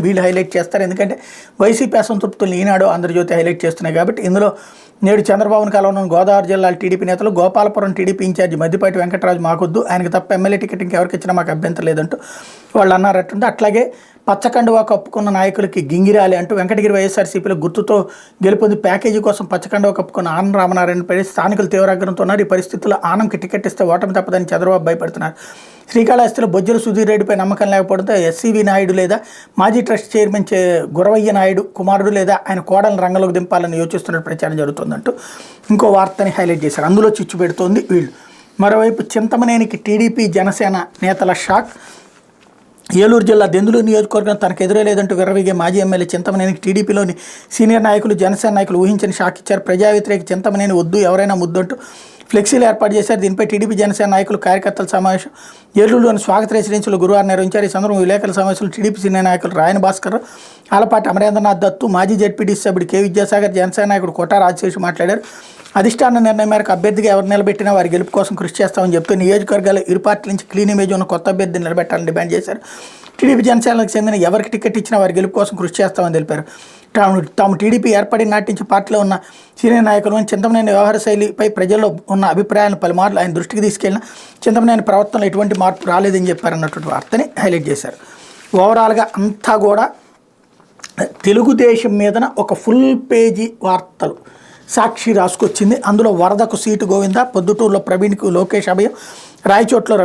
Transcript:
వీళ్ళు హైలైట్ చేస్తారు. ఎందుకంటే వైసీపీ అసంతృప్తులు ఈనాడు ఆంధ్రజ్యోతి హైలైట్ చేస్తున్నాయి కాబట్టి ఇందులో నేడు చంద్రబాబును కలవనున్న గోదావరి జిల్లాల టీడీపీ నేతలు గోపాలపురం టీడీపీ ఇన్ఛార్జి మద్దిపాటి వెంకటరాజు మాకొద్దు, ఆయనకు తప్ప ఎమ్మెల్యే టికెట్ ఇంకెవరికి ఇచ్చినా మాకు అభ్యంతరం లేదంటూ వాళ్ళు అన్నారట్టుంది. అట్లాగే పచ్చకండువా కప్పుకున్న నాయకులకి గింగిరాలి అంటూ వెంకటగిరి వైఎస్ఆర్సీపీలో గుర్తుతో గెలుపొంది ప్యాకేజీ కోసం పచ్చకండువా కప్పుకున్న ఆనం రామనారాయణపై స్థానికులు తీవ్రాగ్రహంతో ఉన్నారు. ఈ పరిస్థితుల్లో ఆనంకి టికెట్ ఇస్తే ఓటమి తప్పదని చంద్రబాబు భయపడుతున్నారు. శ్రీకాళహస్తిలో బొజ్జల సుధీర్ రెడ్డిపై నమ్మకం లేకపోవడంతో ఎస్సీవీ నాయుడు లేదా మాజీ ట్రస్ట్ చైర్మన్ గురవయ్య నాయుడు కుమారుడు లేదా ఆయన కోడలను రంగంలోకి దింపాలని యోచిస్తున్న ప్రచారం జరుగుతుందంటూ ఇంకో వార్తని హైలైట్ చేశారు. అందులో చిచ్చు పెడుతోంది వీళ్ళు. మరోవైపు చింతమనేనికి టీడీపీ జనసేన నేతల షాక్. ఏలూరు జిల్లా దెందులూరు నియోజకవర్గం తనకు ఎదురేలేదంటూ విర్రవీగే మాజీ ఎమ్మెల్యే చింతమనేనికి టీడీపీలోని సీనియర్ నాయకులు జనసేన నాయకులు ఊహించని షాక్ ఇచ్చారు. ప్రజా వ్యతిరేక చింతమనేని వద్దు, ఎవరైనా ముద్దంటూ ఫ్లెక్సీలు ఏర్పాటు చేశారు. దీనిపై టీడీపీ జనసేన నాయకులు కార్యకర్తల సమావేశం ఏలూరులోని స్వాగత రెసిడెన్సీలో గురువారం నిర్వహించారు. ఈ సందర్భంగా విలేకరుల సమావేశంలో టీడీపీ సీనియర్ నాయకులు రాయన భాస్కర్, ఆలపాటి అమరేంద్రనాథ్ దత్తు, మాజీ జెడ్పీటీసీ సభ్యుడు కె విద్యాసాగర్, జనసేన నాయకుడు కోటా రాజశేషు మాట్లాడారు. అధిష్టాన నిర్ణయం మేరకు అభ్యర్థిగా ఎవరు నిలబెట్టినా వారి గెలుపు కోసం కృషి చేస్తామని చెప్తూ నియోజకవర్గాల్లో ఇరు పార్టీల నుంచి క్లీన్ ఇమేజ్ ఉన్న కొత్త అభ్యర్థిని నిలబెట్టాలని డిమాండ్ చేశారు. టీడీపీ జనసేనకు చెందిన ఎవరికి టికెట్ ఇచ్చినా వారి గెలుపు కోసం కృషి చేస్తామని తెలిపారు. తాము టీడీపీ ఏర్పడి నాటి నుంచి పార్టీలో ఉన్న సీనియర్ నాయకులు చింతమనేని వ్యవహార శైలిపై ప్రజల్లో ఉన్న అభిప్రాయాలను పలుమార్లు ఆయన దృష్టికి తీసుకెళ్లిన చింతమనేని ప్రవర్తనలో ఎటువంటి మార్పు రాలేదని చెప్పారన్నటువంటి వార్తని హైలైట్ చేశారు. ఓవరాల్గా అంతా కూడా తెలుగుదేశం మీదన ఒక ఫుల్ పేజీ వార్తలు సాక్షి రాసుకొచ్చింది. అందులో వరదకు సీటు గోవింద, పొద్దుటూరులో ప్రవీణ్కు లోకేష్ అభయం, రాయచోట్లో